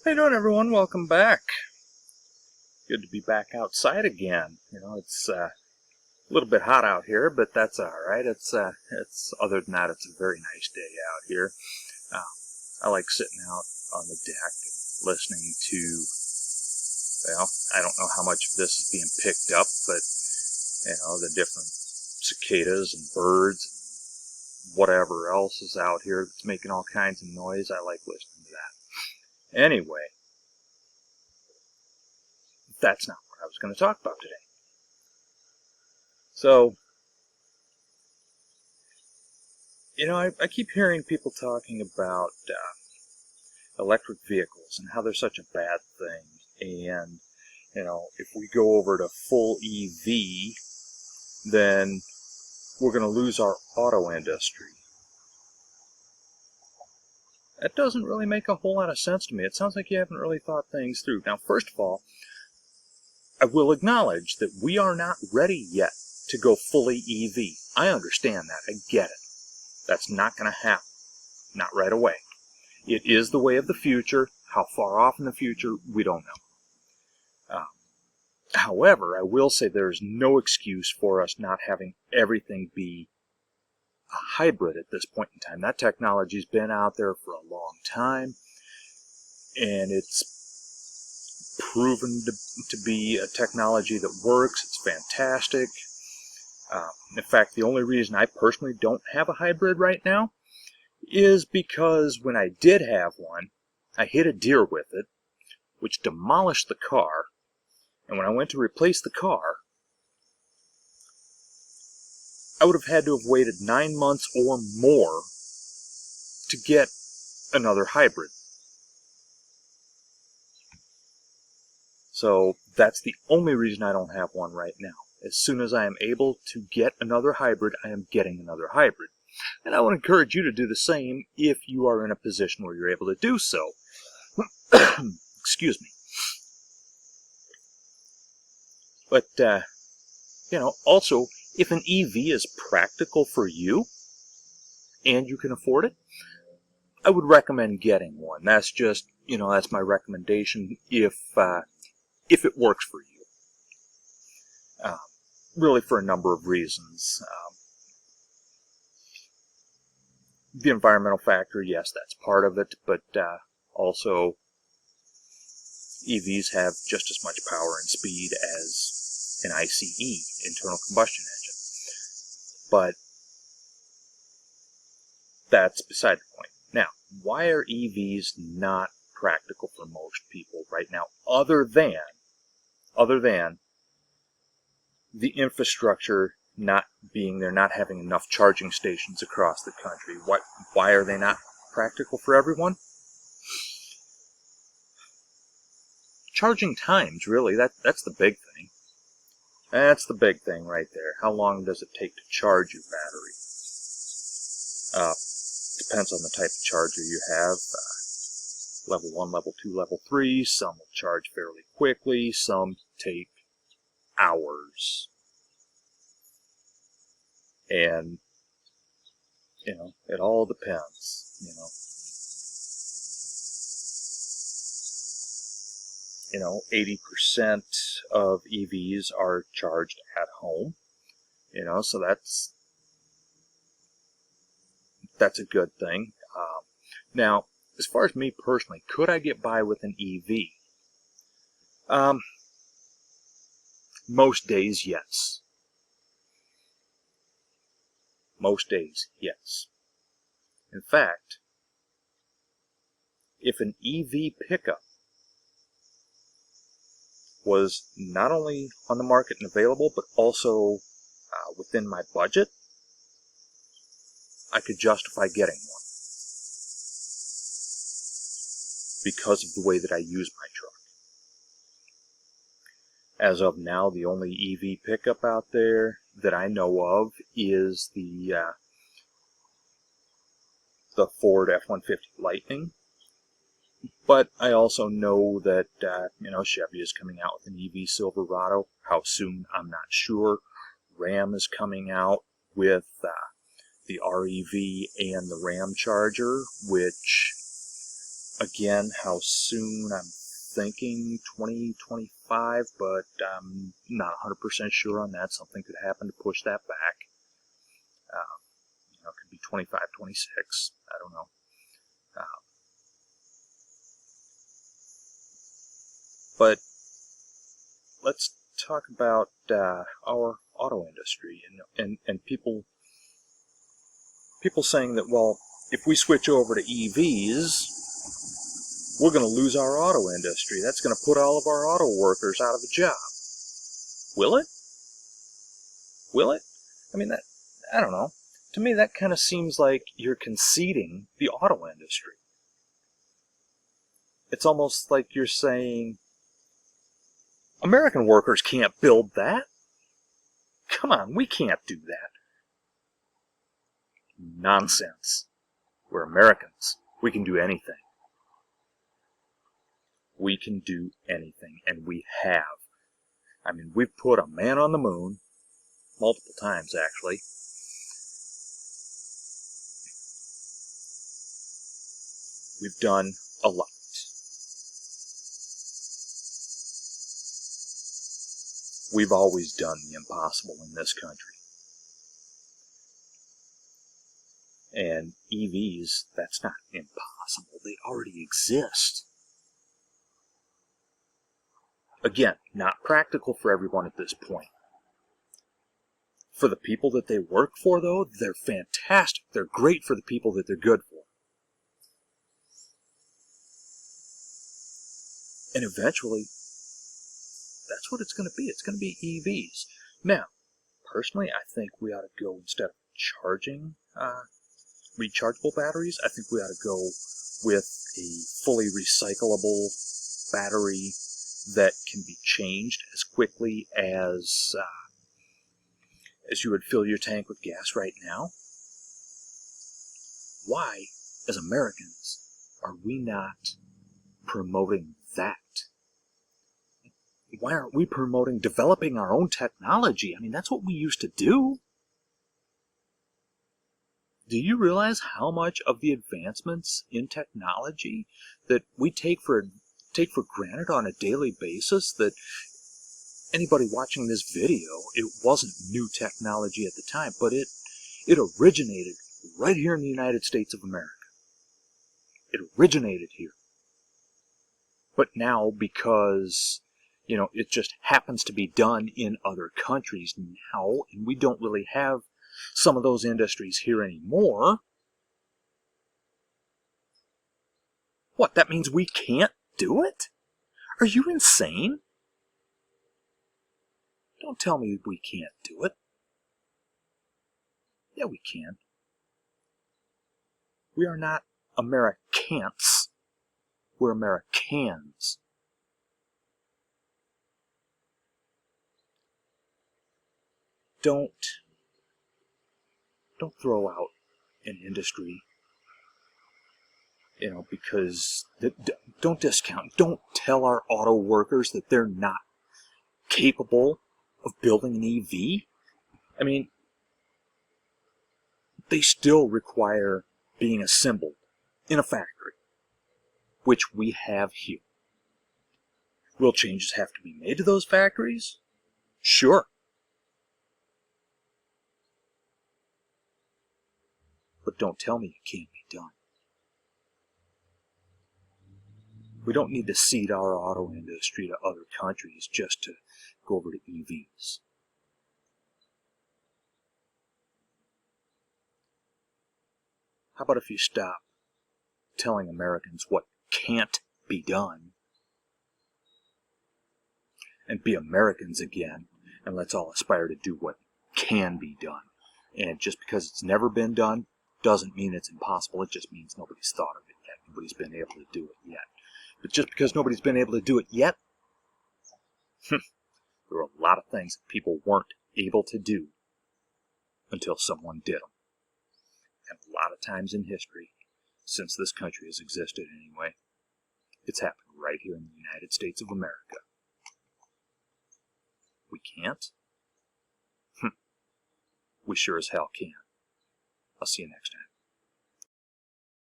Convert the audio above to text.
How you doing, everyone? Welcome back. Good to be back outside again. It's a little bit hot out here, but that's all right. It's other than that, it's a very nice day out here. Uh, I like sitting out on the deck and listening to. Well, I don't know how much of this is being picked up, but the different cicadas and birds, whatever else is out here that's making all kinds of noise. I like listening to that. Anyway. That's not what I was going to talk about today. So, I keep hearing people talking about electric vehicles and how they're such a bad thing. And, if we go over to full EV, then we're going to lose our auto industry. That doesn't really make a whole lot of sense to me. It sounds like you haven't really thought things through. Now, first of all, I will acknowledge that we are not ready yet to go fully EV. I understand that. I get it. That's not going to happen. Not right away. It is the way of the future. How far off in the future, we don't know. However, I will say there is no excuse for us not having everything be a hybrid at this point in time. That technology's been out there for a long time, and it's proven to be a technology that works. It's fantastic. In fact, the only reason I personally don't have a hybrid right now is because when I did have one, I hit a deer with it, which demolished the car, and when I went to replace the car, I would have had to have waited 9 months or more to get another hybrid. So that's the only reason I don't have one right now. As soon as I am able to get another hybrid, I am getting another hybrid. And I would encourage you to do the same if you are in a position where you're able to do so. Excuse me. But, also, if an EV is practical for you, and you can afford it, I would recommend getting one. That's just, that's my recommendation if it works for you. Really for a number of reasons. The environmental factor, yes, that's part of it, but also EVs have just as much power and speed as an ICE, internal combustion engine. But that's beside the point. Now, why are EVs not practical for most people right now, other than the infrastructure not being there, not having enough charging stations across the country? Why are they not practical for everyone? Charging times, really, that's the big thing. That's the big thing right there. How long does it take to charge your battery? Depends on the type of charger you have. Level 1, Level 2, Level 3. Some will charge fairly quickly. Some take hours. And, it all depends, 80% of EVs are charged at home, so that's a good thing. Now, as far as me personally, could I get by with an EV? Most days, yes. Most days, yes. In fact, if an EV pickup was not only on the market and available, but also within my budget, I could justify getting one because of the way that I use my truck. As of now, the only EV pickup out there that I know of is the Ford F-150 Lightning. But I also know that Chevy is coming out with an EV Silverado. How soon, I'm not sure. Ram is coming out with the REV and the Ram Charger, which again how soon. I'm thinking 2025, but I'm not 100% sure on that. Something could happen to push that back. It could be 25, 26. I don't know. But let's talk about our auto industry and people saying that, well, if we switch over to EVs, we're going to lose our auto industry. That's going to put all of our auto workers out of a job. Will it? Will it? I mean, I don't know. To me, that kind of seems like you're conceding the auto industry. It's almost like you're saying, American workers can't build that. Come on, we can't do that. Nonsense. We're Americans. We can do anything. We can do anything, and we have. I mean, we've put a man on the moon, multiple times actually. We've done a lot. We've always done the impossible in this country. And EVs, that's not impossible. They already exist. Again, not practical for everyone at this point. For the people that they work for, though, they're fantastic. They're great for the people that they're good for. And eventually, that's what it's going to be. It's going to be EVs. Now, personally, I think we ought to go, instead of charging rechargeable batteries, I think we ought to go with a fully recyclable battery that can be changed as quickly as you would fill your tank with gas right now. Why, as Americans, are we not promoting that? Why aren't we promoting developing our own technology? I mean, that's what we used to do. Do you realize how much of the advancements in technology that we take for granted on a daily basis, that anybody watching this video, it wasn't new technology at the time, but it originated right here in the United States of America. It originated here. But now, because it just happens to be done in other countries now, and we don't really have some of those industries here anymore. What, that means we can't do it? Are you insane? Don't tell me we can't do it. Yeah, we can. We are not Americans. We're Americans. Don't throw out an industry, because don't discount. Don't tell our auto workers that they're not capable of building an EV. I mean, they still require being assembled in a factory, which we have here. Will changes have to be made to those factories? Sure. But don't tell me it can't be done. We don't need to cede our auto industry to other countries just to go over to EVs. How about if you stop telling Americans what can't be done and be Americans again, and let's all aspire to do what can be done. And just because it's never been done doesn't mean it's impossible. It just means nobody's thought of it yet. Nobody's been able to do it yet. But just because nobody's been able to do it yet, there are a lot of things that people weren't able to do until someone did them. And a lot of times in history, since this country has existed anyway, it's happened right here in the United States of America. We can't? We sure as hell can. I'll see you next time.